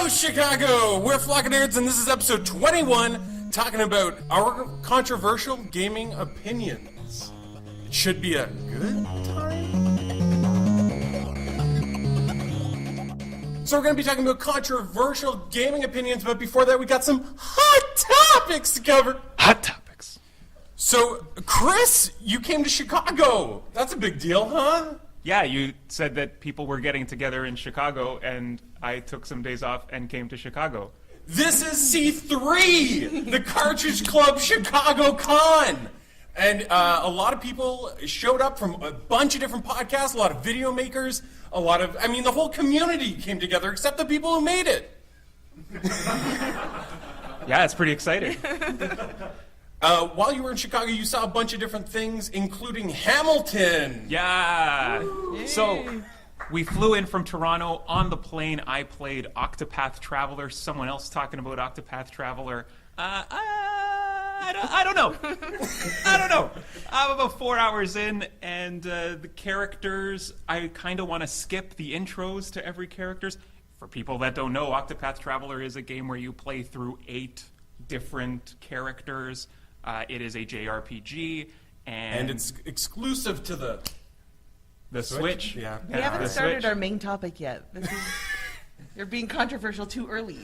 Hello, Chicago! We're Flock of Nerds, and this is episode 21, talking about our controversial gaming opinions. It should be a good time. So we're going to be talking about controversial gaming opinions, but before that, we got some hot topics to cover. Hot topics. So, Chris, you came to Chicago. That's a big deal, huh? Yeah, you said that people were getting together in Chicago, and I took some days off and came to Chicago. This is C3, the Cartridge Club Chicago Con. And a lot of people showed up from a bunch of different podcasts, a lot of video makers, the whole community came together except the people who made it. Yeah, it's pretty exciting. While you were in Chicago, you saw a bunch of different things, including Hamilton. Yeah. So we flew in from Toronto. On the plane, I played Octopath Traveler. Someone else talking about Octopath Traveler. I don't know. I don't know. I'm about 4 hours in, and the characters, I kind of want to skip the intros to every characters. For people that don't know, Octopath Traveler is a game where you play through 8 different characters. It is a JRPG, and it's exclusive to the Switch. Yeah. We haven't started Switch. our main topic yet. You're being controversial too early.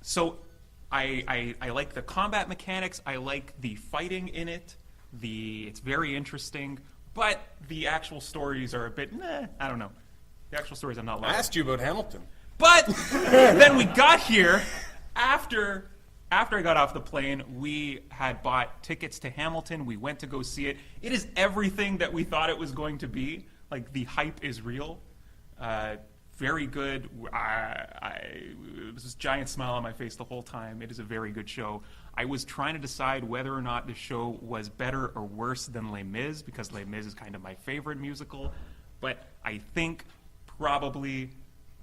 So I like the combat mechanics. I like the fighting in it. It's very interesting, but the actual stories are a bit, I don't know. The actual stories I'm not loving. I asked you about Hamilton. But then we got here after I got off the plane. We had bought tickets to Hamilton. We went to go see it. It is everything that we thought it was going to be. Like, the hype is real. Very good. It was this giant smile on my face the whole time. It is a very good show. I was trying to decide whether or not the show was better or worse than Les Mis, because Les Mis is kind of my favorite musical. But I think probably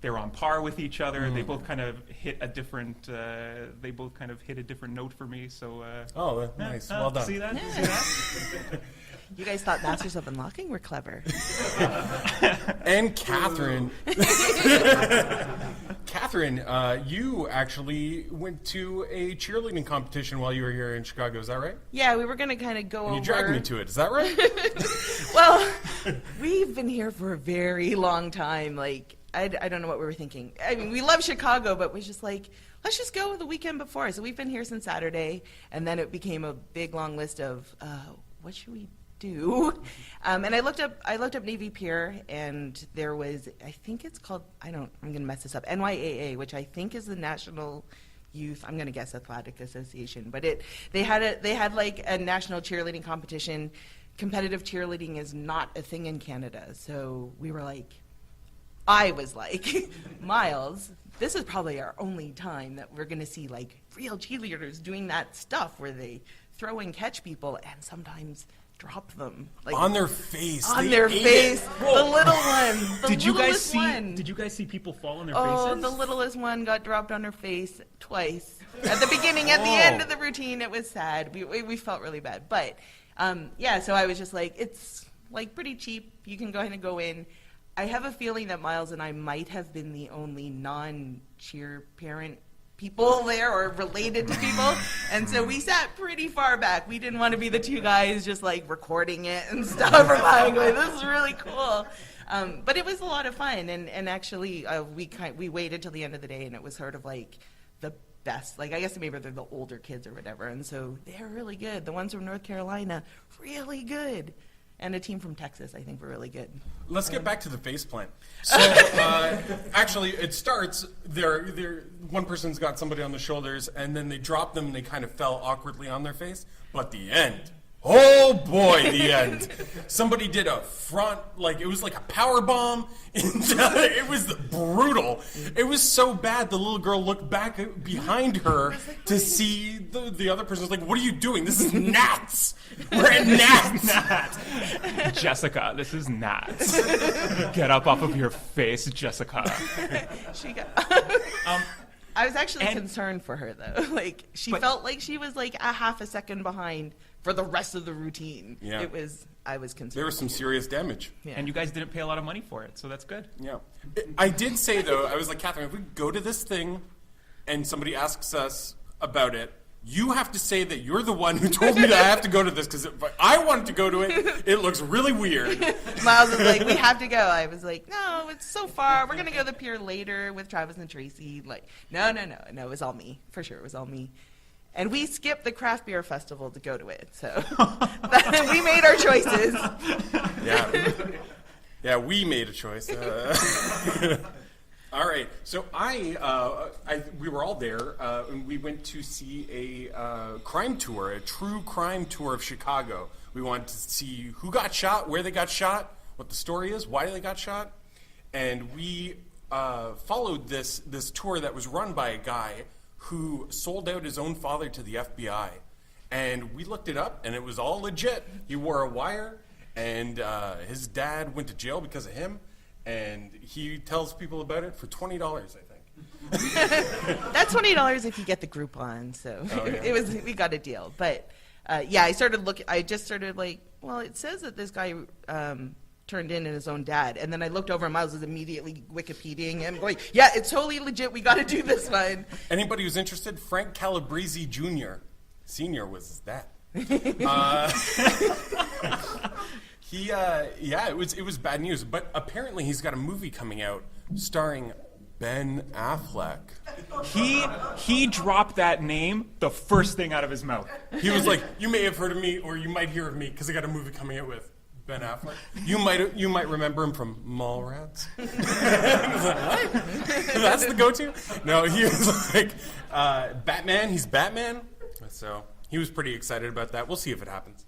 they're on par with each other. They both kind of hit a different. They both kind of hit a different note for me. So. Nice. Well done. See that? Yeah. See that? You guys thought Masters of Unlocking were clever. And Kathryn. Kathryn, you actually went to a cheerleading competition while you were here in Chicago. Is that right? Yeah, we were going to kind of go over... You dragged me to it. Is that right? Well, we've been here for a very long time. Like, I don't know what we were thinking. I mean, we love Chicago, but we're just like, let's just go the weekend before. So we've been here since Saturday, and then it became a big, long list of, what should we do? And I looked up Navy Pier, and there was, I think it's called, I'm going to mess this up, NYAA, which I think is the National Youth, I'm going to guess Athletic Association, but they had like a national cheerleading competition. Competitive cheerleading is not a thing in Canada, so I was like, Myles, this is probably our only time that we're going to see like real cheerleaders doing that stuff where they throw and catch people and sometimes drop them like on their face. On their face. The little one. Did you guys see people fall on their faces? Oh, the littlest one got dropped on her face twice. At the beginning, at the end of the routine, it was sad. We felt really bad. But so I was just like, it's like pretty cheap. You can go ahead and go in. I have a feeling that Myles and I might have been the only non-cheer parent people there or related to people, and so we sat pretty far back. We didn't want to be the two guys just like recording it and stuff or going, this is really cool. But it was a lot of fun, and actually we waited till the end of the day, and it was sort of like the best. Like, I guess maybe they're the older kids or whatever, and so they're really good. The ones from North Carolina, really good. And a team from Texas, I think, were really good. Let's get back to the faceplant. So, actually, it starts, one person's got somebody on the shoulders, and then they drop them, and they kind of fell awkwardly on their face. But the end. Oh, boy, the end. Somebody did a front, it was like a power bomb. It was brutal. It was so bad, the little girl looked back behind her to see the other person. Was like, what are you doing? This is gnats. We're at gnats. Jessica, this is gnats. Get up off of your face, Jessica. I was actually concerned for her, though. She felt like she was like a half a second behind for the rest of the routine. Yeah. I was concerned. There was some serious damage. Yeah. And you guys didn't pay a lot of money for it, so that's good. Yeah. I did say, though, I was like, Kathryn, if we go to this thing and somebody asks us about it, you have to say that you're the one who told me that I have to go to this, because if I wanted to go to it, it looks really weird. Myles was like, we have to go. I was like, no, it's so far. We're going to go to the pier later with Travis and Tracy. Like, no, it was all me. For sure, it was all me. And we skipped the craft beer festival to go to it. So we made our choices. Yeah, we made a choice. All right, so we were all there, and we went to see a crime tour, a true crime tour of Chicago. We wanted to see who got shot, where they got shot, what the story is, why they got shot, and we followed this tour that was run by a guy who sold out his own father to the FBI, and we looked it up, and it was all legit. He wore a wire, and his dad went to jail because of him. And he tells people about it for $20, I think. That's $20 if you get the Groupon. So we got a deal. But I started looking. I just started like, well, it says that this guy turned in his own dad, and then I looked over, and Myles was immediately Wikipediaing him, going, yeah, it's totally legit. We got to do this one. Anybody who's interested, Frank Calabrese Jr. Senior was his dad. It was bad news, but apparently he's got a movie coming out starring Ben Affleck. He dropped that name the first thing out of his mouth. He was like, you may have heard of me, or you might hear of me, because I got a movie coming out with Ben Affleck. You might remember him from Mallrats. I was like, what? That's the go-to? No, he was like, Batman, he's Batman. So he was pretty excited about that. We'll see if it happens.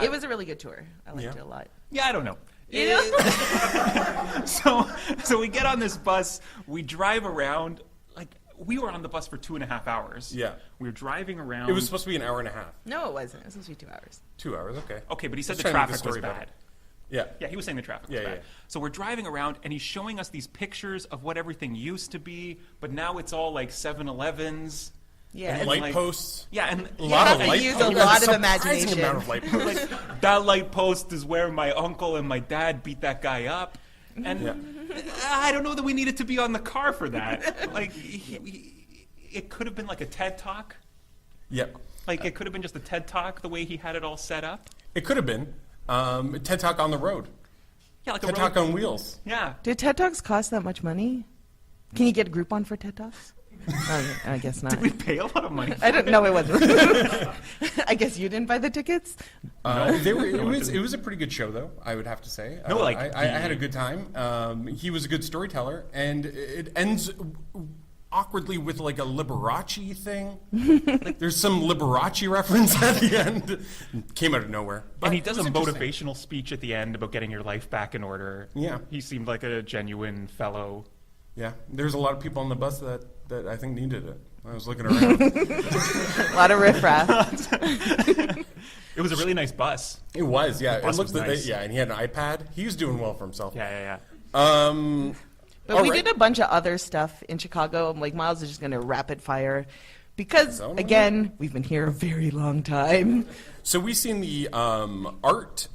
It was a really good tour. I liked it a lot. Yeah, I don't know. You know? So we get on this bus, we drive around, like, we were on the bus for 2.5 hours. Yeah. We were driving around. It was supposed to be an hour and a half. No, it wasn't. It was supposed to be 2 hours. 2 hours, okay. Okay, but he said Let's the try and make a traffic was story about bad. it. Yeah. Yeah, he was saying the traffic was bad. Yeah. So we're driving around, and he's showing us these pictures of what everything used to be, but now it's all like 7-Elevens. Yeah, And light posts. Yeah, and A lot of have to light use posts. a lot of Surprising imagination. amount of light posts. like, that light post is where my uncle and my dad beat that guy up. And I don't know that we needed to be on the car for that. Like, it could have been like a TED Talk. Yep. Like, it could have been just a TED Talk the way he had it all set up. It could have been. TED Talk on the road. Yeah, like a TED Talk on wheels. Yeah. Did TED Talks cost that much money? Can you get a Groupon for TED Talks? I guess not. Did we pay a lot of money? I don't know. It wasn't. I guess you didn't buy the tickets. It was a pretty good show, though. I would have to say. No, like I had a good time. He was a good storyteller, and it ends awkwardly with like a Liberace thing. Like, there's some Liberace reference at the end. Came out of nowhere. But And he does it a was interesting. motivational speech at the end about getting your life back in order. Yeah. He seemed like a genuine fellow. Yeah, there's a lot of people on the bus that I think needed it. I was looking around. A lot of riffraff. It was a really nice bus. It was, yeah. The bus It looked was nice. yeah, and he had an iPad. He was doing well for himself. Yeah. But All we right. did a bunch of other stuff in Chicago. Like, Myles is just going to rapid fire. Because, Zone again, we've been here a very long time. So we've seen the art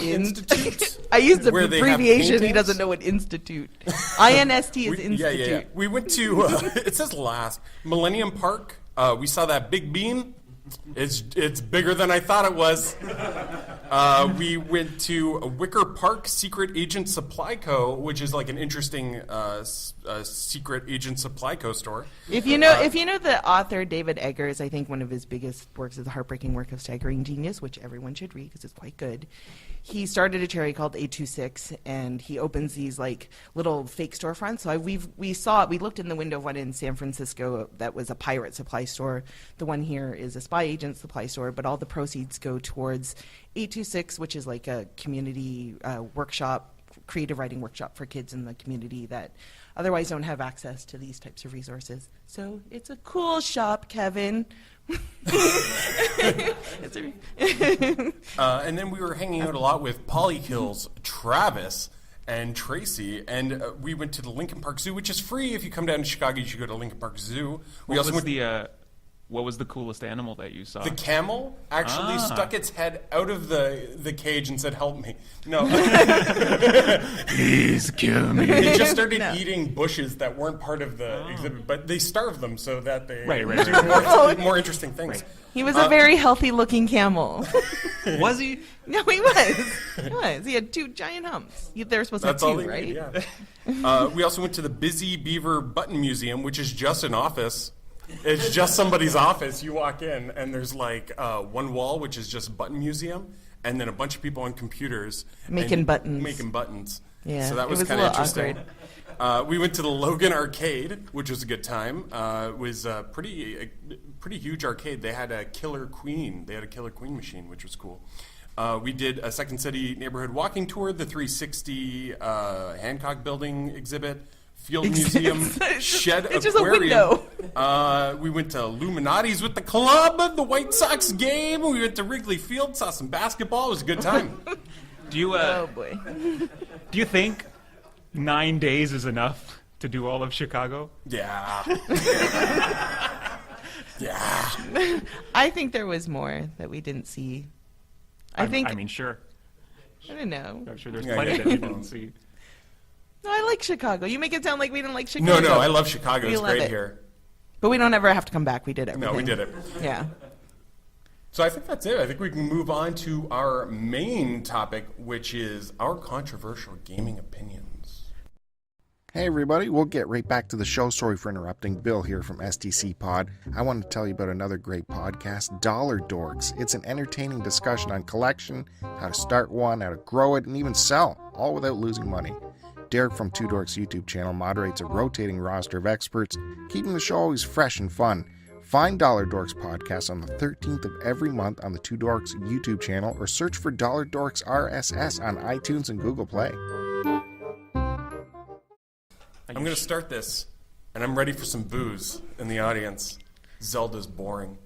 institute. I used the where they have abbreviation. He paintings. doesn't know what institute. INST is institute. Yeah. We went to it says last Millennium Park. We saw that big beam. It's bigger than I thought it was. We went to Wicker Park Secret Agent Supply Co., which is like an interesting secret agent supply co. store. If you know the author David Eggers, I think one of his biggest works is The Heartbreaking Work of Staggering Genius, which everyone should read because it's quite good. He started a charity called 826, and he opens these like little fake storefronts. So we looked in the window of one in San Francisco that was a pirate supply store. The one here is a spy agent supply store, but all the proceeds go towards 826, which is like a community workshop, creative writing workshop for kids in the community that otherwise don't have access to these types of resources. So it's a cool shop, Kevin. And then we were hanging out a lot with Polykills, Travis, and Tracy, and we went to the Lincoln Park Zoo, which is free if you come down to Chicago. You should go to Lincoln Park Zoo. We What also was went. What was the coolest animal that you saw? The camel actually stuck its head out of the cage and said, "Help me." No. Please kill me. They just started eating bushes that weren't part of the exhibit, but they starved them so that they do more interesting things. Right. He was a very healthy-looking camel. Was he? No, he was. He was. He had 2 giant humps. They were supposed to have That's all 2, they right? need, yeah. We also went to the Busy Beaver Button Museum, which is just an office. It's just somebody's office. You walk in, and there's like one wall, which is just button museum, and then a bunch of people on computers Making buttons. Making buttons. Yeah, so that it was was kind a of little interesting. We went to the Logan Arcade, which was a good time. It was a pretty huge arcade. They had a Killer Queen. They had a Killer Queen machine, which was cool. We did a Second City neighborhood walking tour, the 360 Hancock Building exhibit, Field Museum, Shed it's just a Aquarium. window. We went to Illuminati's with the club, the White Sox game. We went to Wrigley Field, saw some basketball. It was a good time. Do you? Oh boy. Do you think 9 days is enough to do all of Chicago? Yeah. Yeah. I think there was more that we didn't see. I mean, sure. I don't know. I'm sure there's plenty that you didn't see. No, I like Chicago. You make it sound like we didn't like Chicago. No, I love Chicago. We It's love great it. here. But we don't ever have to come back. We did everything. No, we did it. Yeah. So I think that's it. I think we can move on to our main topic, which is our controversial gaming opinions. Hey everybody, we'll get right back to the show. Sorry for interrupting. Bill here from STC Pod. I wanted to tell you about another great podcast, Dollar Dorks. It's an entertaining discussion on collection, how to start one, how to grow it, and even sell, all without losing money. Derek from Two Dorks YouTube channel moderates a rotating roster of experts, keeping the show always fresh and fun. Find Dollar Dorks podcast on the 13th of every month on the Two Dorks YouTube channel, or search for Dollar Dorks RSS on iTunes and Google Play. I'm going to start this, and I'm ready for some boos in the audience. Zelda's boring.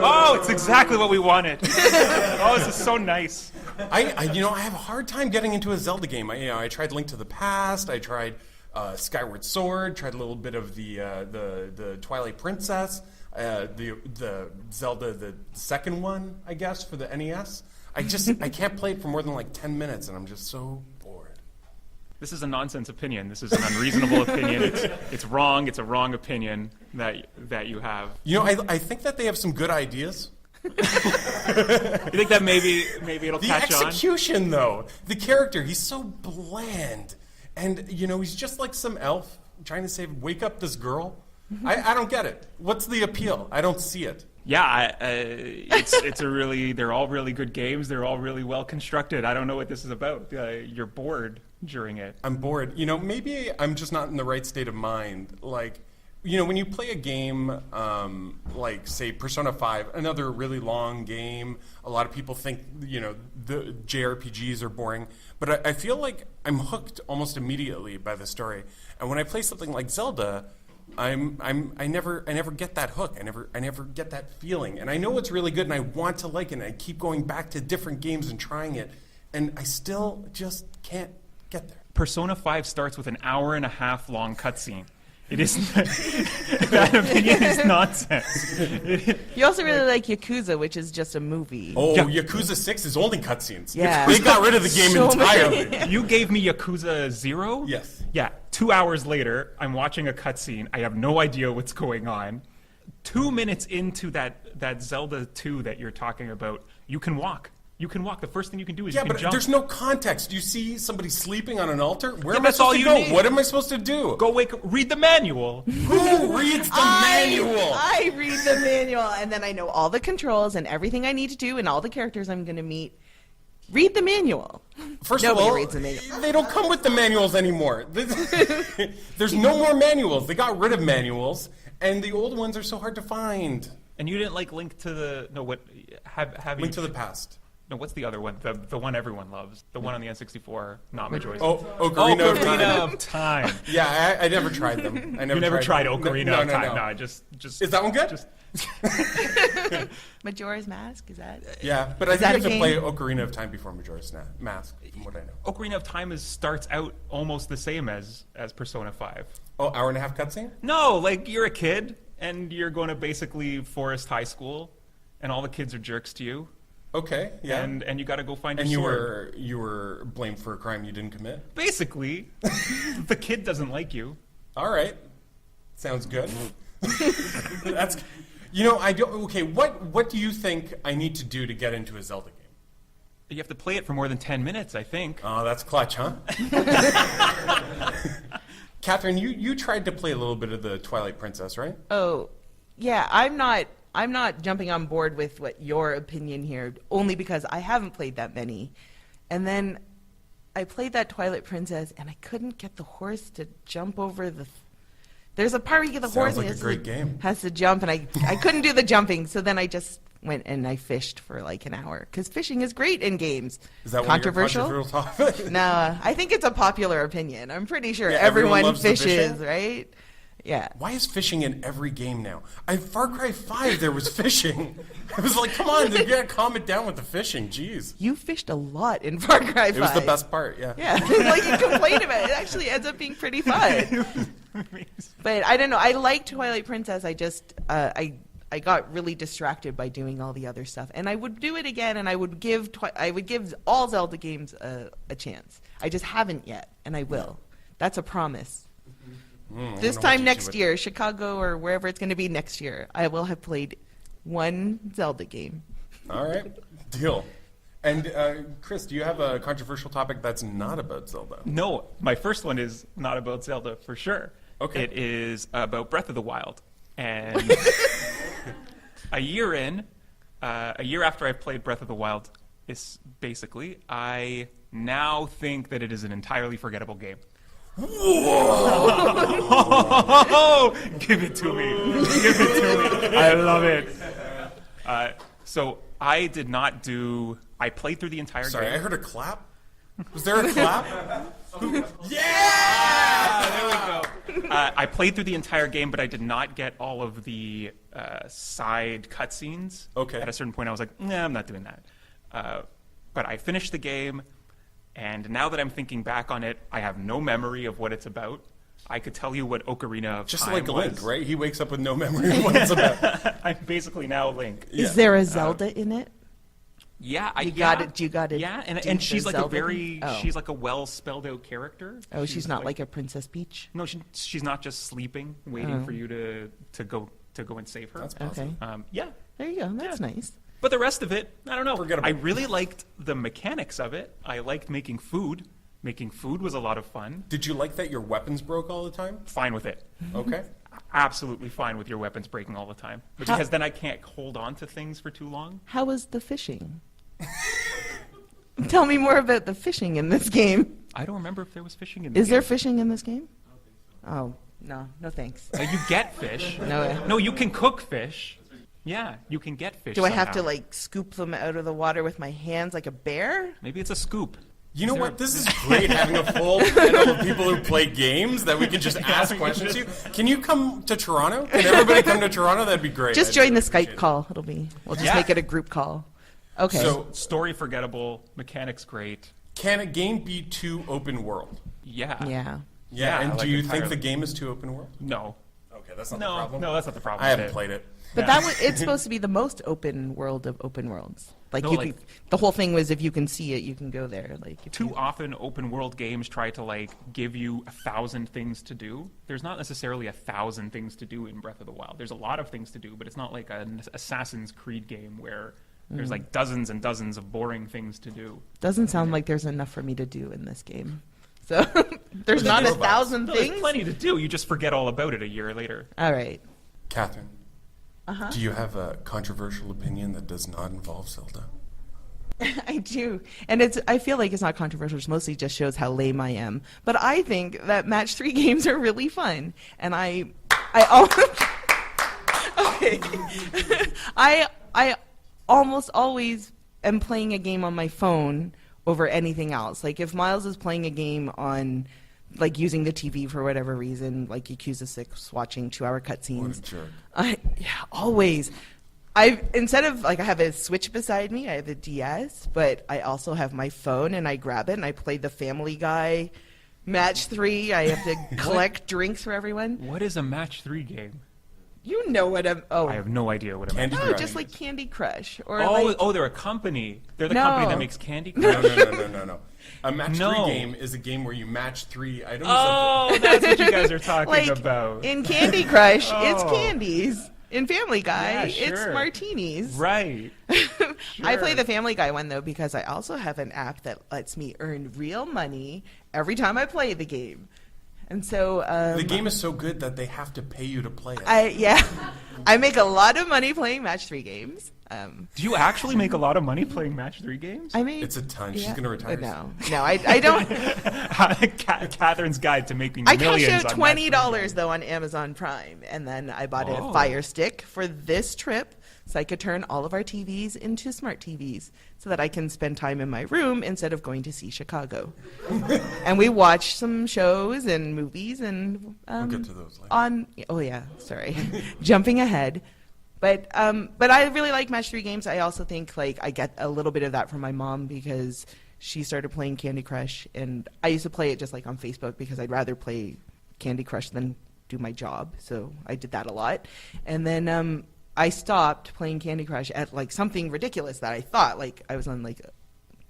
Oh, it's exactly what we wanted. Oh, this is so nice. I have a hard time getting into a Zelda game. I tried Link to the Past. I tried Skyward Sword. Tried a little bit of the Twilight Princess. The Zelda, the second one, I guess, for the NES. I can't play it for more than like 10 minutes, and I'm just so bored. This is a nonsense opinion. This is an unreasonable opinion. It's wrong. It's a wrong opinion that you have. I think that they have some good ideas. You think that maybe it'll catch on? The execution, though. The character, he's so bland. And, he's just like some elf trying to wake up this girl. I don't get it. What's the appeal? I don't see it. Yeah, they're all really good games. They're all really well constructed. I don't know what this is about. You're bored during it. I'm bored. Maybe I'm just not in the right state of mind. Like, when you play a game like, say, Persona 5, another really long game, a lot of people think, the JRPGs are boring. But I feel like I'm hooked almost immediately by the story. And when I play something like Zelda, I never get that hook. I never get that feeling. And I know it's really good, and I want to like it. And I keep going back to different games and trying it, and I still just can't get there. Persona 5 starts with an hour-and-a-half long cutscene. It is that opinion is nonsense. You also really like Yakuza, which is just a movie. Oh, Yeah. Yakuza 6 is only cutscenes. Yeah. They got rid of the game So entirely. many. You gave me Yakuza 0? Yes. Yeah, 2 hours later, I'm watching a cutscene. I have no idea what's going on. 2 minutes into that Zelda 2 that you're talking about, you can walk. You can walk. The first thing you can do is Yeah, you can but jump. there's no context. You see somebody sleeping on an altar? Where Yeah, am I that's all supposed to you go? need. What am I supposed to do? Go read the manual. Who reads the manual? I read the manual, and then I know all the controls and everything I need to do and all the characters I'm going to meet. Read the manual. First Nobody of all, reads the manual. they don't come with the manuals anymore. There's no more manuals. They got rid of manuals, and the old ones are so hard to find. And you didn't like Link to the Link to the Past. No, what's the other one? The one everyone loves. The one on the N64, not Majora's. Ocarina of Time. Ocarina of Time. Yeah, I never tried them. You never tried Ocarina of Time. No. No, just. Is that one good? Just, Majora's Mask, is that? Yeah, but I Is think that you a have to play game? Ocarina of Time before Majora's Mask, from what I know. Ocarina of Time starts out almost the same as Persona 5. Oh, hour and a half cutscene? No, like you're a kid and you're going to basically Forest High School, and all the kids are jerks to you. Okay, yeah. And you got to go find And your sword. you were blamed for a crime you didn't commit? Basically, the kid doesn't like you. All right. Sounds good. That's, I don't. Okay, what do you think I need to do to get into a Zelda game? You have to play it for more than 10 minutes, I think. Oh, that's clutch, huh? Kathryn, you tried to play a little bit of the Twilight Princess, right? Oh, yeah. I'm not jumping on board with what your opinion here, only because I haven't played that many. And then I played that Twilight Princess, and I couldn't get the horse to jump over the. There's a part where you get the horse Sounds like and a great game. has to jump, and I couldn't do the jumping. So then I just went and I fished for like an hour, because fishing is great in games. Is that controversial? One of your controversial topics? No, I think it's a popular opinion. I'm pretty sure Yeah, everyone everyone loves the fishes, fishing? right? Yeah. Why is fishing in every game now? In Far Cry 5, there was fishing. I was like, come on, you gotta calm it down with the fishing. Jeez. You fished a lot in Far Cry 5. It was the best part, yeah. Yeah, like you complain about it. It actually ends up being pretty fun. But I don't know. I like Twilight Princess. I just I got really distracted by doing all the other stuff, and I would do it again, and I would give all Zelda games a chance. I just haven't yet, and I will. That's a promise. This time next year, Chicago or wherever it's going to be next year, I will have played one Zelda game. All right, deal. And Chris, do you have a controversial topic that's not about Zelda? No, my first one is not about Zelda for sure. Okay. It is about Breath of the Wild. And a year after I've played Breath of the Wild, I now think that it is an entirely forgettable game. Whoa! Give it to me. Give it to me. I love it. So I did not do. I played through the entire Sorry, game. I heard a clap. Was there a clap? Yeah! There we go. I played through the entire game, but I did not get all of the side cutscenes. Okay. At a certain point, I was like, nah, I'm not doing that. But I finished the game, and now that I'm thinking back on it, I have no memory of what it's about. I could tell you what Ocarina of Just Time like was. Link, right? He wakes up with no memory of what it's about. I'm basically now Link. Is there a Zelda in it? Yeah, You got it. Yeah, do and the she's like Zelda a very, thing? Oh. she's like a well spelled out character. Oh, she's not like a Princess Peach? No, she's not just sleeping, waiting for you to go and save her. That's possible. Okay. Yeah, There you go. That's nice. but the rest of it, I don't know. Forgettable. I really liked the mechanics of it. I liked making food. Making food was a lot of fun. Did you like that your weapons broke all the time? Fine with it. Okay. Absolutely fine with your weapons breaking all the time. Because then I can't hold on to things for too long. How was the fishing? Tell me more about the fishing in this game. I don't remember if there was fishing in this Is there game. fishing in this game? Oh, no thanks. You get fish. No. No, you can cook fish. Yeah, you can get fish. Do I have to somehow. like scoop them out of the water with my hands like a bear? Maybe it's a scoop. You know Is there what? This is great having a full panel of people who play games that we can just ask questions to. Can you come to Toronto? Can everybody come to Toronto? That'd be great. Just I'd join the appreciate Skype it. call. We'll just Yeah. make it a group call. Okay. So, Story forgettable, mechanics great. can a game be too open world? Yeah. yeah. Yeah, and like do you think entirely. the game is too open world? No. Okay, that's not the No, problem. no, that's not the problem. I with haven't it. played it. But that was, it's supposed to be the most open world of open worlds. Like, No, you like- could, the whole thing was if you can see it, you can go there. Like if Too you- often, open world games try to like give you 1,000 things to do. There's not necessarily 1,000 things to do in Breath of the Wild. There's a lot of things to do, but it's not like an Assassin's Creed game where there's like dozens and dozens of boring things to do. Doesn't sound like there's enough for me to do in this game. So there's the not robots. 1,000 No, there's things. plenty to do. You just forget all about it a year later. All right. Kathryn, do you have a controversial opinion that does not involve Zelda? I do. And I feel like it's not controversial. It mostly just shows how lame I am. But I think that match 3 games are really fun. And I okay. I almost always am playing a game on my phone over anything else. Like if Myles is playing a game on like using the TV for whatever reason, like Yakuza 6 watching 2-hour cutscenes. What a jerk. Yeah, always. Instead of like I have a Switch beside me, I have a DS, but I also have my phone and I grab it and I play the Family Guy match 3. I have to collect drinks for everyone. What is a match 3 game? You know what I'm. Oh, I have no idea what a Candy Match oh, Crush. just like Candy Crush or Oh, like. oh, they're a company. They're the No. company that makes Candy Crush. No. A match No. 3 game is a game where you match 3 items. Oh, that's what you guys are talking like about. in Candy Crush, it's Oh. candies. In Family Guy, Yeah, it's sure. martinis. Right. I play the Family Guy one though because I also have an app that lets me earn real money every time I play the game, and so The game is so good that they have to pay you to play it. I make a lot of money playing Match 3 games. Do you actually make a lot of money playing Match 3 games? I mean, It's a ton. She's gonna retire No, I don't. Catherine's Guide to Making I Millions. cashed out on Match 3 $20 though on Amazon Prime, and then I bought Oh. a Fire Stick for this trip, so I could turn all of our TVs into smart TVs, so that I can spend time in my room instead of going to see Chicago. And we watched some shows and movies, and We'll get to those later. sorry, jumping ahead. But I really like Match 3 games. I also think like I get a little bit of that from my mom because she started playing Candy Crush, and I used to play it just like on Facebook because I'd rather play Candy Crush than do my job. So I did that a lot. And then I stopped playing Candy Crush at like something ridiculous that I thought like I was on like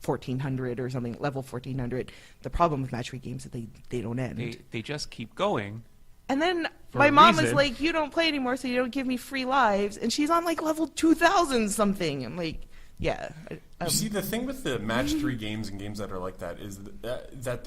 1400 or something, level 1400. The problem with Match 3 games is that they don't end. They just keep going. And then For my a mom was reason. like, "You don't play anymore, so you don't give me free lives." And she's on like level 2000 something. I'm like, "Yeah." You see, the thing with the match 3 games and games that are like that is that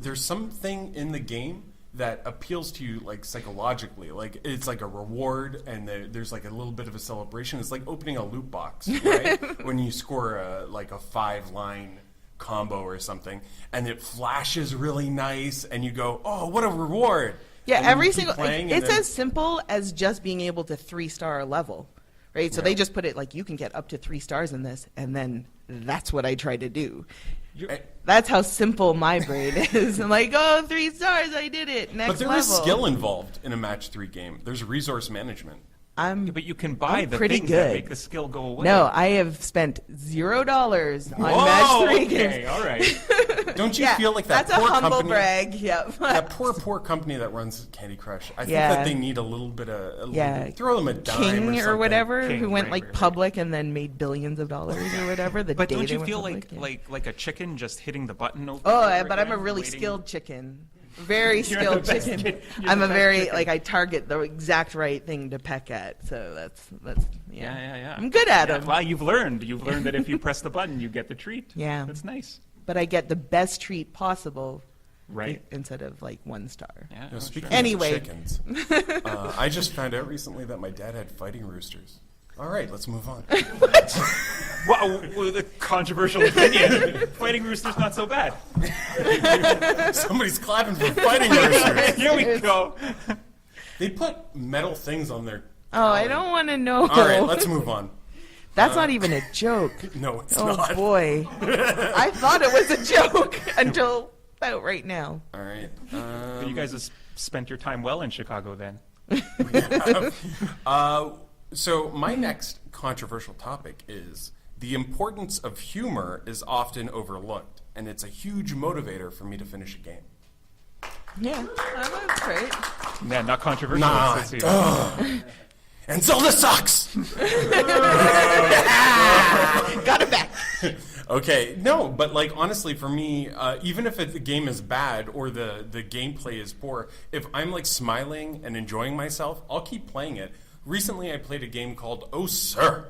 there's something in the game that appeals to you like psychologically. Like it's like a reward, and there's like a little bit of a celebration. It's like opening a loot box, right? When you score a 5-line combo or something, and it flashes really nice, and you go, "Oh, what a reward!" Yeah, And then every you keep single. playing, and It's then- as simple as just being able to 3-star a level, right? So they just put it like you can get up to 3 stars in this, and then that's what I try to do. That's how simple my brain is. I'm like, oh, 3 stars, I did it. Next But there level. is skill involved in a match 3 game. There's resource management. Yeah, but you can buy I'm the pretty things that good. make the skill go away. No, I have spent $0 on Whoa, Match 3 okay, games. all right. Don't you feel like that that's poor a humble company? brag. Yep. That poor company that runs Candy Crush. I think Yeah. that they need a little bit of Yeah. throw them a dime King or or something. whatever, King, who went right, like right. public and then made billions of dollars or whatever. The But day don't they you went feel public, yeah. like a chicken just hitting the button over? Oh, and over but I'm a again, really waiting? skilled chicken. Very You're skilled the best chicken. kid- you're I'm the a best very chicken. like I target the exact right thing to peck at. So that's Yeah. I'm good at them. Well, you've learned that if you press the button, you get the treat. Yeah. That's nice. But I get the best treat possible. Right. Instead of like 1 star. Yeah. You know, speaking Anyway. of chickens, I just found out recently that my dad had fighting roosters. All right, let's move on. Well, with a controversial opinion. Fighting rooster's not so bad. Somebody's clapping for fighting roosters. Here we go. They put metal things on their. Oh, I don't want to know. All right, let's move on. That's not even a joke. No, it's Oh not. boy. I thought it was a joke until about right now. All right. You guys have spent your time well in Chicago then. So my next controversial topic is the importance of humor is often overlooked, and it's a huge motivator for me to finish a game. Yeah, that's great. Yeah, not controversial. Nah, Let's see. And Zelda sucks! Got it back. Okay, no, but like honestly, for me, even if the game is bad or the gameplay is poor, if I'm like smiling and enjoying myself, I'll keep playing it. Recently, I played a game called Oh Sir,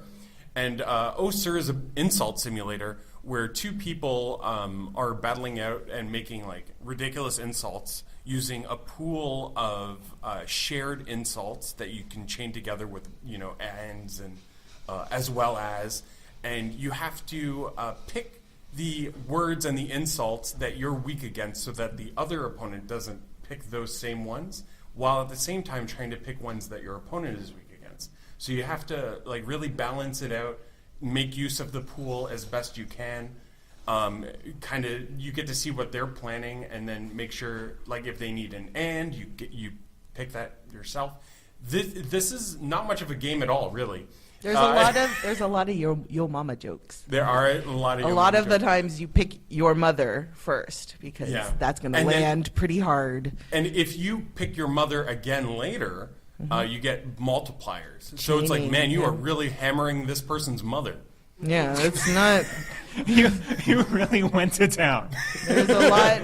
and Oh Sir is an insult simulator where 2 people are battling out and making like ridiculous insults using a pool of shared insults that you can chain together with ands and as well as. And you have to pick the words and the insults that you're weak against so that the other opponent doesn't pick those same ones, while at the same time trying to pick ones that your opponent is weak against. So you have to like really balance it out, make use of the pool as best you can. You get to see what they're planning, and then make sure like if they need an and, you pick that yourself. This is not much of a game at all, really. There's a lot of yo mama jokes. There are a lot of A lot of the times you pick your mother first because Yeah. that's going to And then- land pretty hard. And if you pick your mother again later, you get multipliers. So it's like, Training, man, you yeah. are really hammering this person's mother. Yeah, it's not. You really went to town. There's a lot.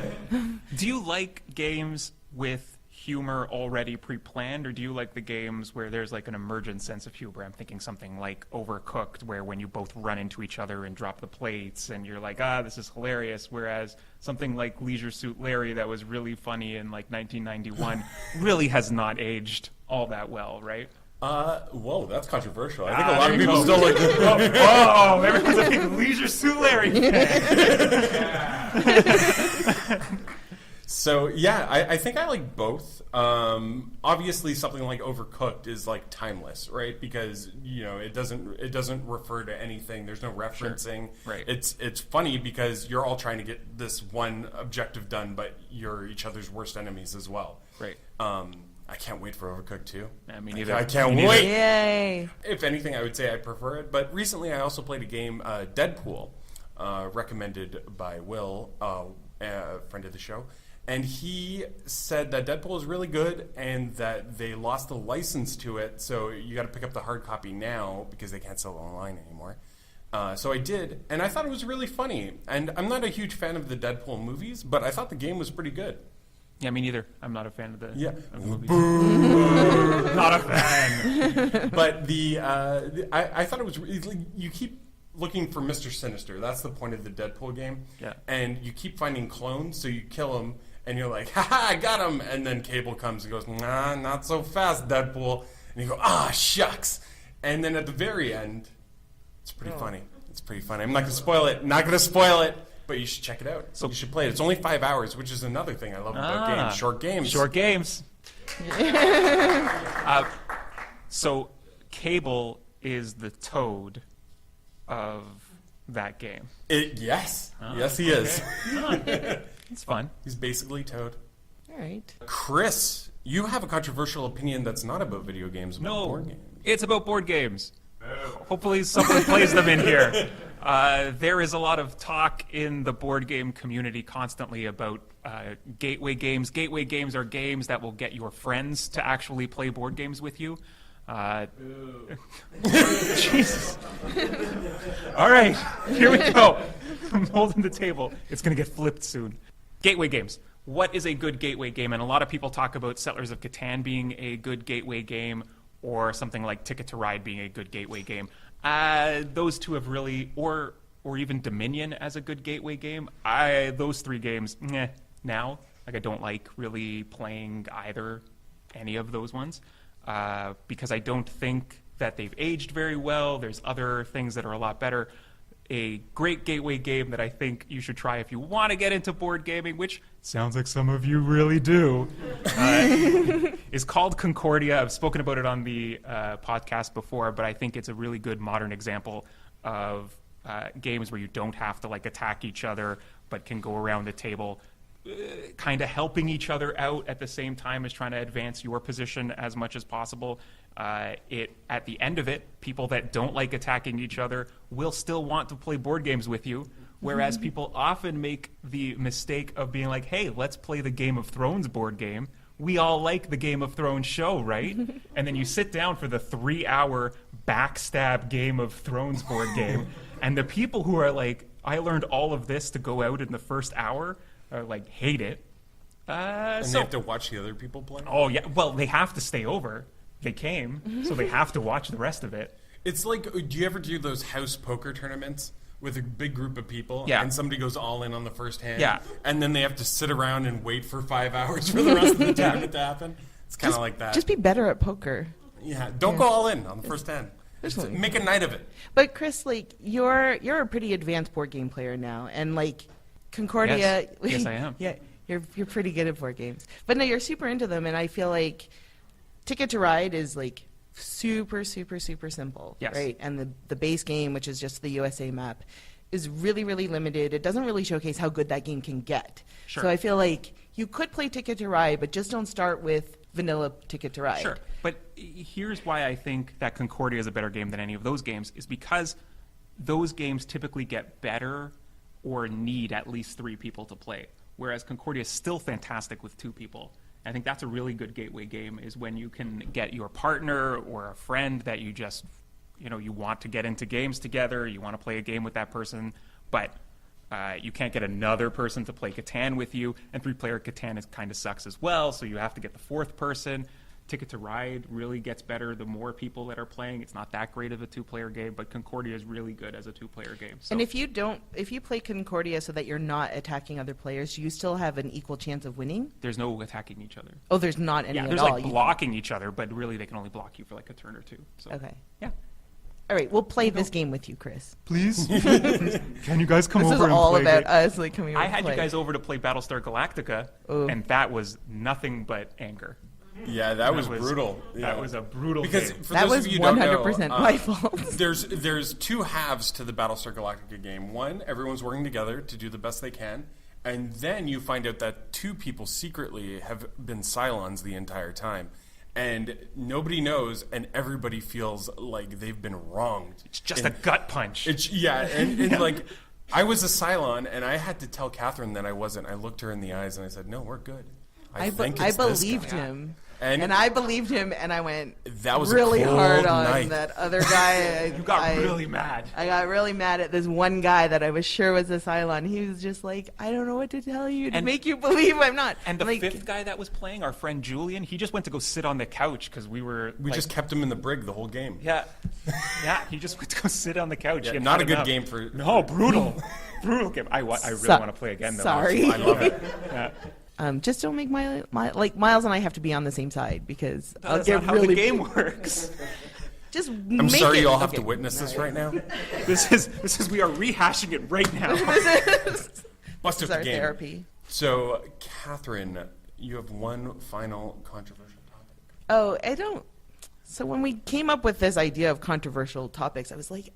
Do you like games with humor already pre-planned, or do you like the games where there's like an emergent sense of humor? I'm thinking something like Overcooked, where when you both run into each other and drop the plates, and you're like, this is hilarious. Whereas something like Leisure Suit Larry, that was really funny in like 1991, really has not aged all that well, right? Whoa, that's controversial. I think a lot of people still like. Oh, everyone's a big Leisure Suit Larry fan. So yeah, I think I like both. Obviously, something like Overcooked is like timeless, right? Because it doesn't refer to anything. There's no referencing. Sure. Right. It's funny because you're all trying to get this one objective done, but you're each other's worst enemies as well. Right. I can't wait for Overcooked 2. Me neither. I can't Me neither. wait. Yay! If anything, I would say I prefer it. But recently, I also played a game, Deadpool, recommended by Will, a friend of the show. And he said that Deadpool is really good and that they lost the license to it, so you got to pick up the hard copy now because they can't sell it online anymore. So I did, and I thought it was really funny. And I'm not a huge fan of the Deadpool movies, but I thought the game was pretty good. Yeah, me neither. I'm not a fan of the, of the movies. Not a fan. But I thought it was. You keep looking for Mr. Sinister. That's the point of the Deadpool game. Yeah. And you keep finding clones, so you kill them, and you're like, haha, I got him. And then Cable comes and goes, nah, not so fast, Deadpool. And you go, shucks. And then at the very end, it's pretty funny. It's pretty funny. I'm not going to spoil it. But you should check it out. So you should play it. It's only 5 hours, which is another thing I love about games. Short games. Short games. So Cable is the Toad of that game. Yes. Yes, he is. It's fun. He's basically Toad. All right. Chris, you have a controversial opinion that's not about video games, about board games. It's about board games. Hopefully someone plays them in here. There is a lot of talk in the board game community constantly about gateway games. Gateway games are games that will get your friends to actually play board games with you. Jesus. All right, here we go. I'm holding the table. It's going to get flipped soon. Gateway games. What is a good gateway game? And a lot of people talk about Settlers of Catan being a good gateway game, or something like Ticket to Ride being a good gateway game. Those two have really, or even Dominion as a good gateway game. Those three games, now. Like, I don't like really playing any of those ones, because I don't think that they've aged very well. There's other things that are a lot better. A great gateway game that I think you should try if you want to get into board gaming, which sounds like some of you really do, is called Concordia. I've spoken about it on the podcast before, but I think it's a really good modern example of games where you don't have to attack each other, but can go around the table, kind of helping each other out at the same time as trying to advance your position as much as possible. At the end of it, people that don't like attacking each other will still want to play board games with you, whereas people often make the mistake of being like, hey, let's play the Game of Thrones board game. We all like the Game of Thrones show, right? And then you sit down for the 3-hour backstab Game of Thrones board game, and the people who are like, I learned all of this to go out in the first hour, are like, hate it. And they have to watch the other people play? Oh, yeah. Well, they have to stay over. They came, so they have to watch the rest of it. It's like, do you ever do those house poker tournaments with a big group of people? Yeah. And somebody goes all in on the first hand? Yeah. And then they have to sit around and wait for 5 hours for the rest of the tournament to happen? It's kind of like that. Just be better at poker. Yeah. Don't go all in on the first hand. Just make a night of it. But Chris, you're a pretty advanced board game player now, and Concordia. Yes, I am. Yeah, you're pretty good at board games. But no, you're super into them, and I feel like Ticket to Ride is super, super, super simple, yes. right? And the base game, which is just the USA map, is really, really limited. It doesn't really showcase how good that game can get. Sure. So I feel like you could play Ticket to Ride, but just don't start with vanilla Ticket to Ride. Sure, but here's why I think that Concordia is a better game than any of those games, is because those games typically get better or need at least 3 people to play, whereas Concordia is still fantastic with 2 people. I think that's a really good gateway game, is when you can get your partner or a friend that you just, you want to get into games together, you want to play a game with that person, but you can't get another person to play Catan with you, and 3-player Catan kind of sucks as well, so you have to get the 4th person. Ticket to Ride really gets better the more people that are playing. It's not that great of a 2-player game, but Concordia is really good as a 2-player game. So. And if you play Concordia so that you're not attacking other players, you still have an equal chance of winning? There's no attacking each other. Oh, there's not any yeah, at there's all. like blocking each other, but really they can only block you for like a turn or two. So. Okay. Yeah. All right, we'll play this game with you, Chris. Please? Can you guys come This over is and all play? about us coming over I to had play. you guys over to play Battlestar Galactica, and that was nothing but anger. Yeah, that was brutal. That Yeah. was a brutal Because game. for That those was of you who don't know, 100% my fault. there's 2 halves to the Battlestar Galactica game. One, everyone's working together to do the best they can, and then you find out that 2 people secretly have been Cylons the entire time. And nobody knows, and everybody feels like they've been wronged. It's just a gut punch. And like, I was a Cylon, and I had to tell Kathryn that I wasn't. I looked her in the eyes, and I said, "No, we're good." I believed him. And I believed him, and I went That was a really cold hard on night. that other guy. You got really mad. I got really mad at this one guy that I was sure was a Cylon. He was just like, I don't know what to tell you to make you believe I'm not. And the like, 5th guy that was playing, our friend Julian, he just went to go sit on the couch because we just kept him in the brig the whole game. Yeah. Yeah, he just went to go sit on the couch. Yeah, He had not had a good enough. game for... No, brutal. Brutal game. I really want to play again, though. Sorry. I love it. Yeah. just don't make Myles and I have to be on the same side because I'll That's get not how really the game works. Just I'm make sorry it, you all have okay. to witness this right now. This is we are rehashing it right now. Bust This is up our the game. therapy. So, Kathryn, you have one final controversial topic. Oh, I don't. So when we came up with this idea of controversial topics, I was like,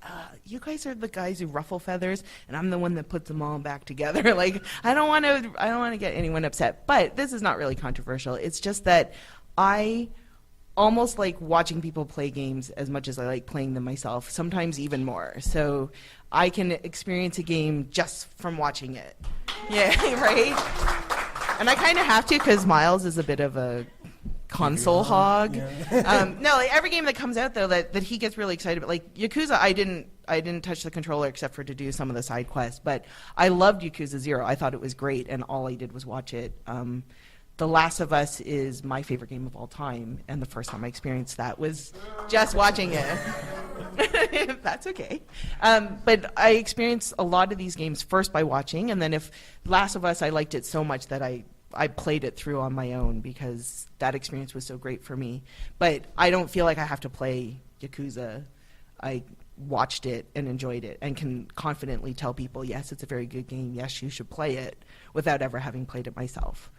you guys are the guys who ruffle feathers, and I'm the one that puts them all back together. Like, I don't want to get anyone upset. But this is not really controversial. It's just that I almost like watching people play games as much as I like playing them myself, sometimes even more. So I can experience a game just from watching it. Yeah, right? And I kind of have to because Myles is a bit of a console hog. Yeah. No, like every game that comes out though that he gets really excited about, like Yakuza, I didn't touch the controller except for to do some of the side quests, but I loved Yakuza 0. I thought it was great, and all I did was watch it. The Last of Us is my favorite game of all time, and the first time I experienced that was just watching it. That's okay. But I experienced a lot of these games first by watching, and then if Last of Us, I liked it so much that I played it through on my own because that experience was so great for me. But I don't feel like I have to play Yakuza. I watched it and enjoyed it and can confidently tell people, yes, it's a very good game. Yes, you should play it without ever having played it myself.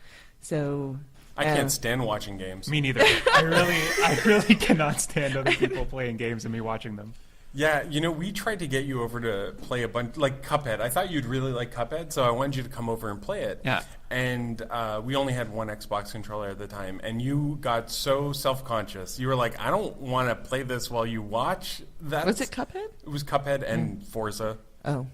So I can't stand watching games. Me neither. I really cannot stand other people playing games and me watching them. Yeah, we tried to get you over to play a bunch, like Cuphead. I thought you'd really like Cuphead, so I wanted you to come over and play it. Yeah. And we only had one Xbox controller at the time, and you got so self-conscious. You were like, I don't want to play this while you watch that. Was it Cuphead? It was Cuphead and Forza. Oh.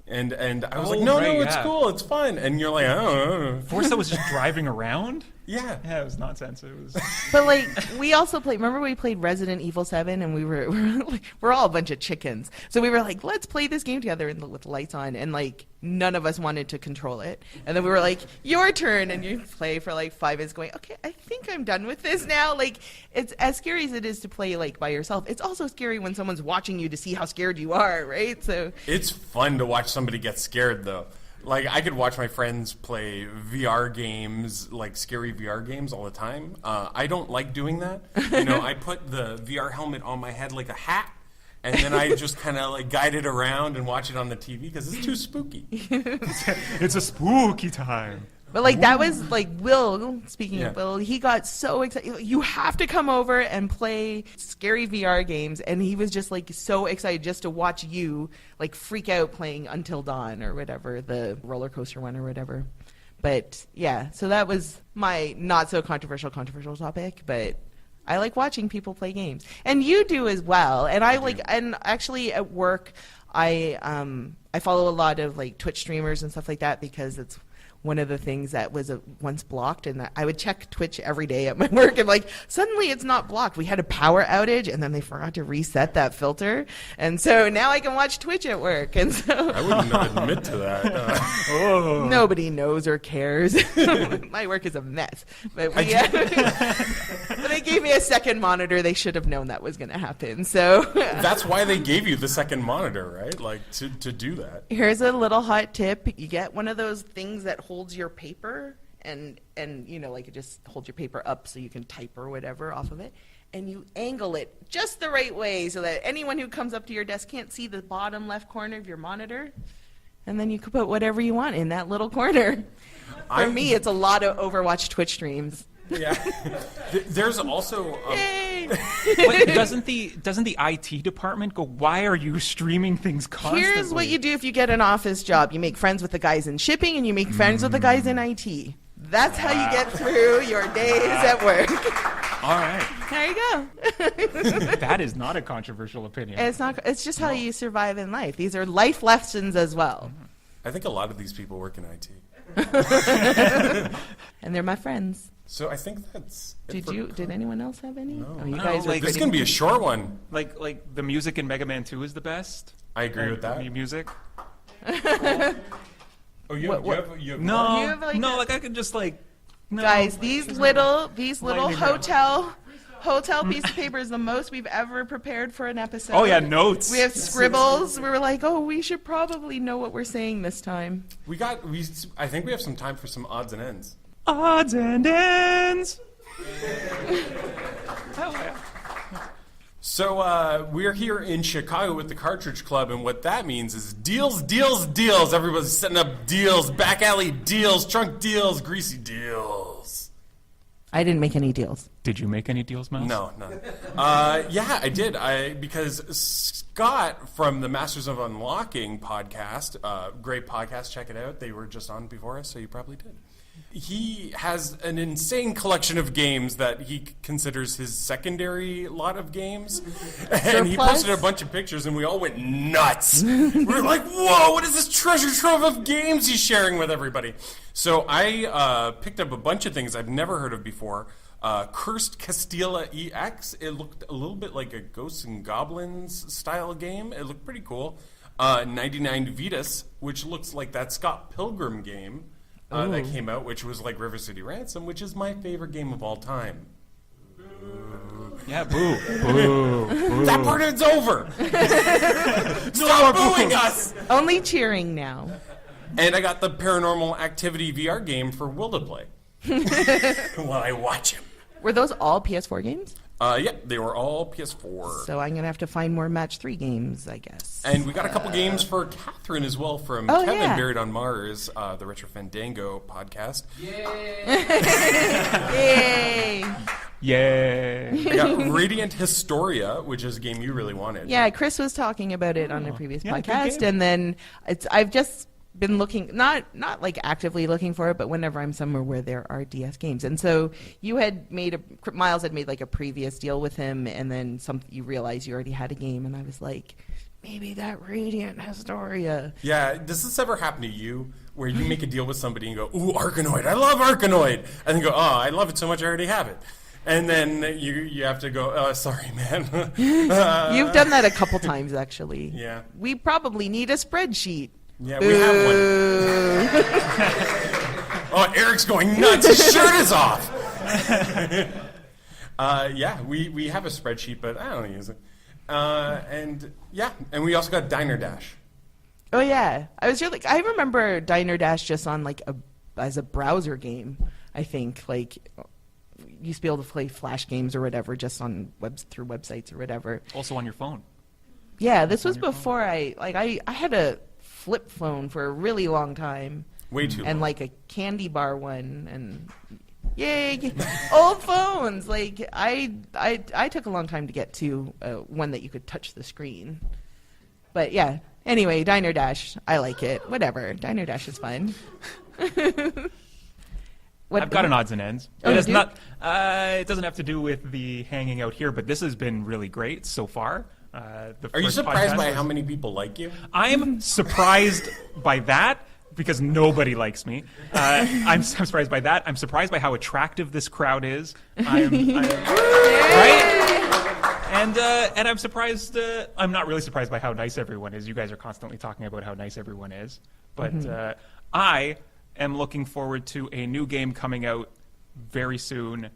And I was Oh, like, no, right, it's yeah. cool, it's fun. And you're like, oh. Forza was just driving around? Yeah. Yeah, it was nonsense. It was. But like we also played. Remember we played Resident Evil 7, and we're all a bunch of chickens. So we were like, let's play this game together with the lights on, and like none of us wanted to control it. And then we were like, your turn, and you play for like 5 minutes, going, okay, I think I'm done with this now. Like it's as scary as it is to play like by yourself. It's also scary when someone's watching you to see how scared you are, right? So It's fun to watch somebody get scared, though. Like, I could watch my friends play VR games, like scary VR games all the time. I don't like doing that. I put the VR helmet on my head like a hat, and then I just kind of like guide it around and watch it on the TV because it's too spooky. It's a spooky time. But like that was like Will, speaking of Yeah. Will, he got so excited. You have to come over and play scary VR games, and he was just like so excited just to watch you like freak out playing Until Dawn or whatever, the roller coaster one or whatever. But yeah, so that was my not so controversial topic, but I like watching people play games. And you do as well. And I like and actually at work I follow a lot of like Twitch streamers and stuff like that because it's one of the things that was once blocked, and I would check Twitch every day at my work, and like suddenly it's not blocked. We had a power outage, and then they forgot to reset that filter, and so now I can watch Twitch at work. And so I wouldn't admit to that. nobody knows or cares. My work is a mess, but we, but they gave me a second monitor. They should have known that was going to happen. So That's why they gave you the second monitor, right? Like to do that. here's a little hot tip: you get one of those things that holds your paper, and like it just holds your paper up so you can type or whatever off of it, and you angle it just the right way so that anyone who comes up to your desk can't see the bottom left corner of your monitor, and then you can put whatever you want in that little corner. For me, it's a lot of Overwatch Twitch streams. Yeah. There's also. Yay! But doesn't the IT department go, why are you streaming things constantly? Here's what you do if you get an office job. You make friends with the guys in shipping, and you make friends with the guys in IT. That's how you get through your days at work. All right. There you go. That is not a controversial opinion. It's just how you survive in life. These are life lessons as well. I think a lot of these people work in IT. And they're my friends. So I think that's. it for- Did anyone else have any? No. Oh, you No, guys are like- This is pretty- gonna be a short one. Like the music in Mega Man 2 is the best. I agree with that. The music. Oh, you What- have No, You have, like, no, a- like I could just like. No. Guys, these little Lightning hotel piece of paper is the most we've ever prepared for an episode. Oh yeah, notes. We have scribbles. We were like, oh, we should probably know what we're saying this time. I think we have some time for some odds and ends. Odds and ends. So we're here in Chicago with the Cartridge Club, and what that means is deals, deals, deals. Everybody's setting up deals, back alley deals, trunk deals, greasy deals. I didn't make any deals. Did you make any deals, Myles? No, none. Yeah, I did. Because Scott from the Masters of Unlocking podcast, great podcast, check it out. They were just on before us, so you probably did. He has an insane collection of games that he considers his secondary lot of games. And he Surplus? posted a bunch of pictures, and we all went nuts. We were like, whoa, what is this treasure trove of games he's sharing with everybody? So I picked up a bunch of things I've never heard of before. Cursed Castilla EX. It looked a little bit like a Ghosts and Goblins style game. It looked pretty cool. 99 Vitas, which looks like that Scott Pilgrim game that came out, which was like River City Ransom, which is my favorite game of all time. Yeah, boo. Boo. Boo. That part is over. Stop booing us. Only cheering now. And I got the Paranormal Activity VR game for Will to play while I watch him. Were those all PS4 games? Yeah, they were all PS4. So I'm going to have to find more Match 3 games, I guess. And we got a couple games for Kathryn as well from Oh, Kevin yeah. Buried on Mars, the Retro Fandango podcast. Yay! Yay. I got Radiant Historia, which is a game you really wanted. Yeah, Chris was talking about it on a previous Yeah, good podcast, game. and then I've just been looking, not like actively looking for it, but whenever I'm somewhere where there are DS games. And so you had Myles had made like a previous deal with him, and then you realized you already had a game, and I was like, maybe that Radiant Historia. Yeah, does this ever happen to you, where you make a deal with somebody and go, ooh, Arkanoid, I love Arkanoid, and then go, oh, I love it so much I already have it. And then you have to go, oh, sorry, man. You've done that a couple times, actually. Yeah. We probably need a spreadsheet. Yeah, we have one. Oh, Eric's going nuts. His shirt is off. Yeah, we have a spreadsheet, but I don't use it. And we also got Diner Dash. Oh yeah, I remember Diner Dash just on like as a browser game. I think like you used to be able to play Flash games or whatever just on through websites or whatever. Also on your phone. Yeah, this was before I had a flip phone for a really long time. Way too long. And like a candy bar one, and yay, old phones. Like I took a long time to get to one that you could touch the screen. But yeah, anyway, Diner Dash, I like it. Whatever, Diner Dash is fun. I've got an odds and ends. Oh, It you has do? not. It doesn't have to do with the hanging out here, but this has been really great so far. Are you surprised by how many people like you? I'm surprised by that because nobody likes me. I'm surprised by that. I'm surprised by how attractive this crowd is. Right? And I'm surprised. I'm not really surprised by how nice everyone is. You guys are constantly talking about how nice everyone is. But I am looking forward to a new game coming out very soon.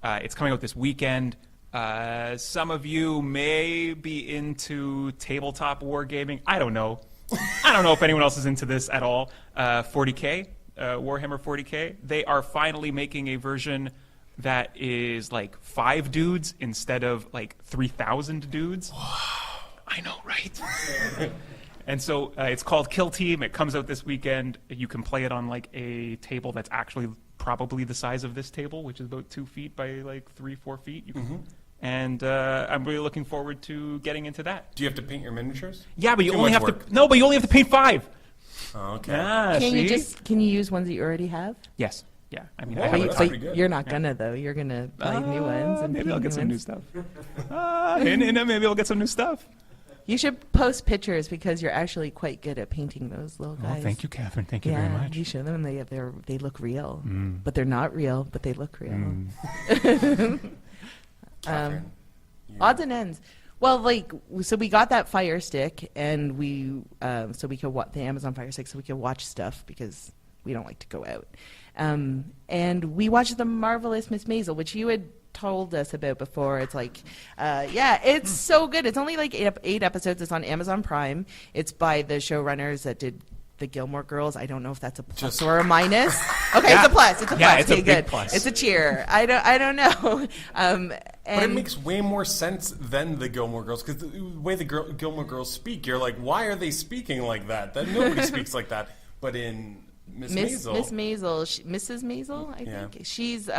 It's coming out this weekend. Some of you may be into tabletop wargaming. I don't know. I don't know if anyone else is into this at all. 40K, Warhammer 40K. They are finally making a version that is like 5 dudes instead of like 3,000 dudes. I know, right? And so it's called Kill Team. It comes out this weekend. You can play it on like a table that's actually probably the size of this table, which is about 2 feet by like 3-4 feet. And I'm really looking forward to getting into that. Do you have to paint your miniatures? Yeah, but you Too only much have work. to. No, but you only have to paint 5. Oh, okay. Ah, Can you use ones that you already have? Yes. Yeah. I mean, Oh, I have that's a, pretty good. You're not gonna though. You're gonna buy new ones and maybe I'll paint get some new ones. stuff. And maybe I'll get some new stuff. You should post pictures because you're actually quite good at painting those little guys. Oh, thank you, Kathryn. Thank you very much. You show them. They look real, but they're not real, but they look real. Kathryn, Odds and ends. Well, so we got that Fire Stick, and so we could watch the Amazon Fire Stick, so we could watch stuff because we don't like to go out. And we watched The Marvelous Miss Maisel, which you had told us about before. It's it's so good. It's only like 8 episodes. It's on Amazon Prime. It's by the showrunners that did the Gilmore Girls. I don't know if that's a plus or a minus. Okay, Yeah. It's a plus. It's a plus. Yeah, it's a okay, big good. plus. It's a cheer. I don't know. But it makes way more sense than the Gilmore Girls, because the way the Gilmore Girls speak, you're like, why are they speaking like that? That nobody speaks like that. But in Miss Maisel, Mrs. Maisel, I Yeah. think she's.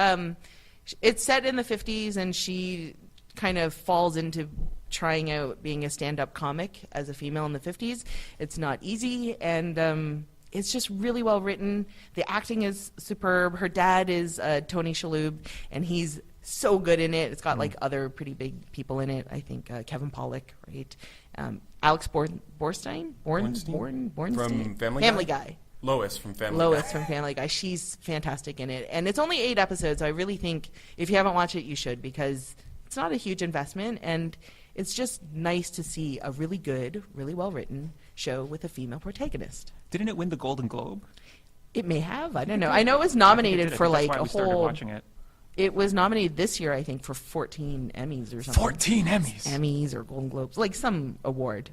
It's set in the 50s, and she kind of falls into trying out being a stand-up comic as a female in the 50s. It's not easy, and it's just really well written. The acting is superb. Her dad is Tony Shalhoub, and he's so good in it. It's got like other pretty big people in it. I think Kevin Pollak, right? Alex Borstein from Family Guy. Lois from Family Lois Guy. from Family Guy. She's fantastic in it. And it's only 8 episodes. So I really think if you haven't watched it, you should, because it's not a huge investment. And it's just nice to see a really good, really well-written show with a female protagonist. Didn't it win the Golden Globe? It may have. I don't know. I know it was nominated for like That's why a we started whole... watching it. It was nominated this year, I think, for 14 Emmys or something. 14 Emmys. Emmys or Golden Globes. Like some award.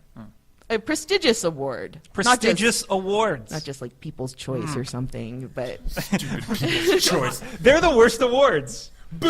A prestigious award. Prestigious awards. Not just like People's Choice or something, but... Stupid people's choice. They're the worst awards. Boo!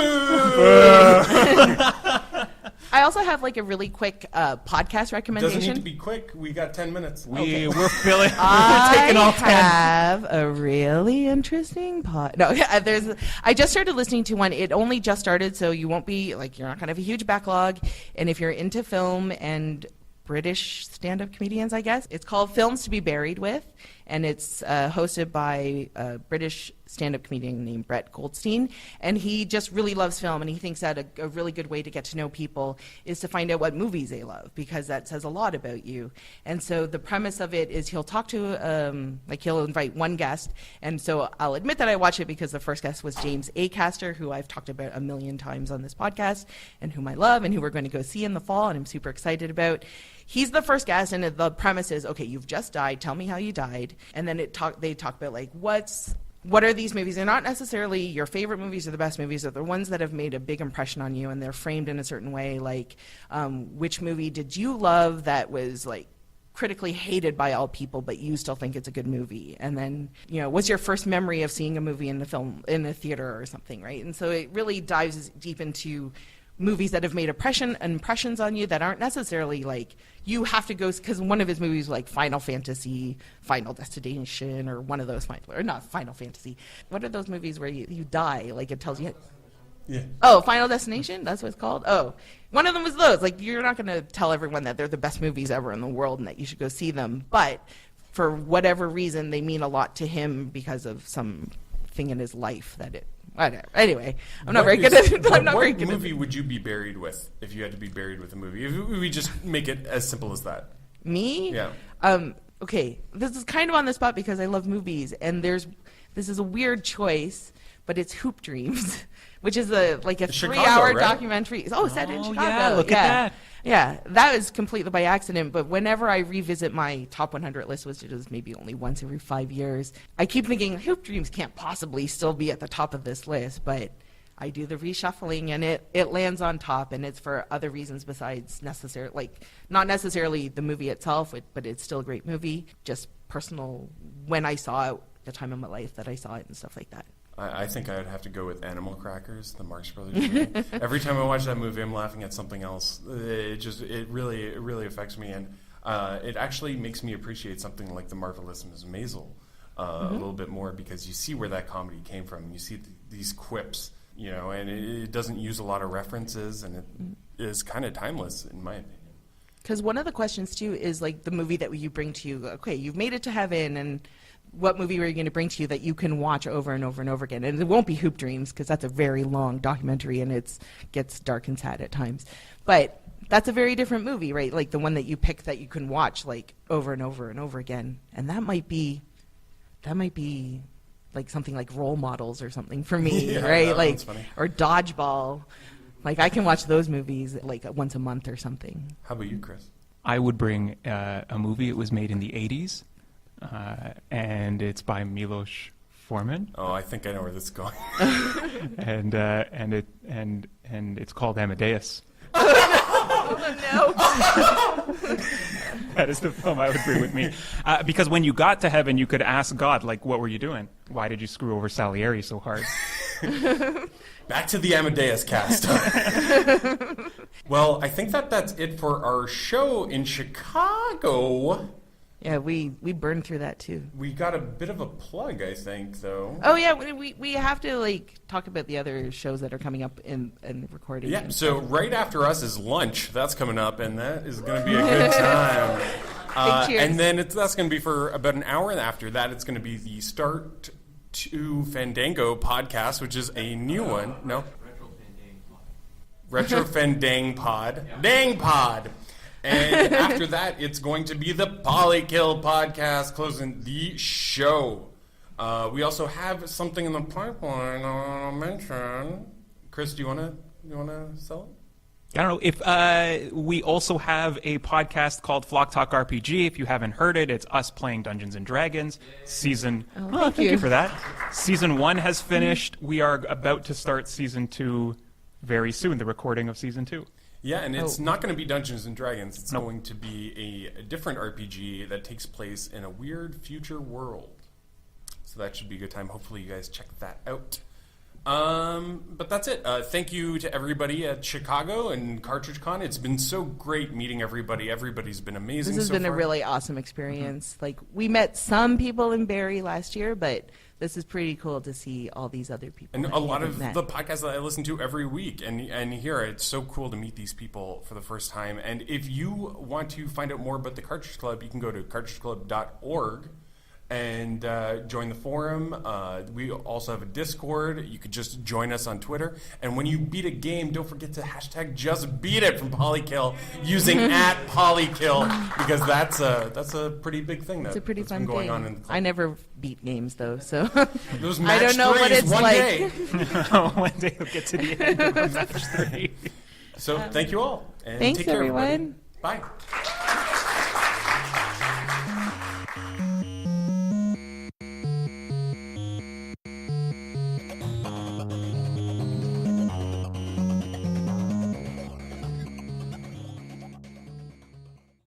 I also have like a really quick podcast recommendation. Doesn't need to be quick. We got 10 minutes. We're filling. We're taking all 10. I have a really interesting I just started listening to one. It only just started, so you won't be like, you're not gonna have a huge backlog. And if you're into film and British stand-up comedians, I guess, it's called Films to be Buried With, and it's hosted by a British stand-up comedian named Brett Goldstein, and he just really loves film, and he thinks that a really good way to get to know people is to find out what movies they love, because that says a lot about you. And so the premise of it is he'll talk to, he'll invite one guest, and so I'll admit that I watched it because the first guest was James Acaster, who I've talked about a million times on this podcast, and whom I love, and who we're going to go see in the fall, and I'm super excited about. He's the first guest, and the premise is, okay, you've just died, tell me how you died, and then they talk about like, what are these movies? They're not necessarily your favorite movies or the best movies. They're the ones that have made a big impression on you, and they're framed in a certain way. Like, which movie did you love that was like critically hated by all people, but you still think it's a good movie? And then, what's your first memory of seeing a movie in the theater or something, right? And so it really dives deep into movies that have made impressions on you that aren't necessarily like you have to go, because one of his movies like Final Fantasy, Final Destination, or one of those, or not Final Fantasy. What are those movies where you die? Like it tells you. Yeah. Oh, Final Destination? That's what it's called? Oh, one of them was those. Like, you're not going to tell everyone that they're the best movies ever in the world and that you should go see them. But for whatever reason, they mean a lot to him because of some thing in his life that it. Whatever. Anyway, I'm not very good at it. I'm not very good at it. What movie would you be buried with if you had to be buried with a movie? If we just make it as simple as that. Me? Yeah. okay, this is kind of on the spot because I love movies, and this is a weird choice, but it's Hoop Dreams, which is a 3-hour right? documentary. Oh, set in Chicago. Yeah, look at that. Yeah, that was completely by accident, but whenever I revisit my top 100 list, which is maybe only once every 5 years, I keep thinking Hoop Dreams can't possibly still be at the top of this list, but I do the reshuffling and it lands on top, and it's for other reasons besides not necessarily the movie itself, but it's still a great movie, just personal, when I saw it, the time of my life that I saw it and stuff like that. I think I would have to go with Animal Crackers, the Marx Brothers movie. Every time I watch that movie, I'm laughing at something else. It really affects me, and it actually makes me appreciate something like The Marvelous Mrs. Maisel a little bit more, because you see where that comedy came from. You see these quips, and it doesn't use a lot of references, and it is kind of timeless, in my opinion. Because one of the questions, too, is the movie that you bring to you. Okay, you've made it to heaven, and what movie are you going to bring to you that you can watch over and over and over again? And it won't be Hoop Dreams, because that's a very long documentary, and it gets dark and sad at times. But that's a very different movie, right? Like the one that you pick that you can watch over and over and over again. And that might be like something like Role Models or something for me, right? That's funny. Or Dodgeball. I can watch those movies once a month or something. How about you, Chris? I would bring a movie. It was made in the 80s, and it's by Milos Forman. Oh, I think I know where this is going. and it's called Amadeus. No. That is the film I would bring with me. Because when you got to heaven, you could ask God, what were you doing? Why did you screw over Salieri so hard? Back to the Amadeus cast. Well, I think that's it for our show in Chicago. Yeah, we burned through that too. We got a bit of a plug, I think, though. Oh yeah, we have to talk about the other shows that are coming up in the recording. Yeah, so right after us is lunch. That's coming up, and that is going to be a good time. Big cheers. And then that's going to be for about an hour, and after that it's going to be the Start to Fandango podcast, which is a new one. No? Retro Fandang Pod. Dang Pod. And after that, it's going to be the Polykill podcast, closing the show. We also have something in the pipeline I'll mention. Chris, do you want to sell it? I don't know if we also have a podcast called Flock Talk RPG. If you haven't heard it, it's us playing Dungeons and Dragons. Thank you for that. Season 1 has finished. We are about to start Season 2 very soon, the recording of Season 2. Yeah, and it's not going to be Dungeons and Dragons. It's going to be a different RPG that takes place in a weird future world. So that should be a good time. Hopefully you guys check that out. But that's it. Thank you to everybody at Chicago and Cartridge Con. It's been so great meeting everybody. Everybody's been amazing. This has been a really awesome experience. We met some people in Barrie last year, but this is pretty cool to see all these other people. And a lot of the podcasts that I listen to every week and here, it's so cool to meet these people for the first time. And if you want to find out more about the Cartridge Club, you can go to cartridgeclub.org and join the forum. We also have a Discord. You could just join us on Twitter. And when you beat a game, don't forget to hashtag JustBeatIt from Polykill using @Polykill, because that's a pretty big thing that's been going thing. on in the club. I never beat games though, so Those I don't know what it's one like. day. One day we'll get to the end of match 3. So thank you all. And Thanks, take care, everybody. everyone. Bye.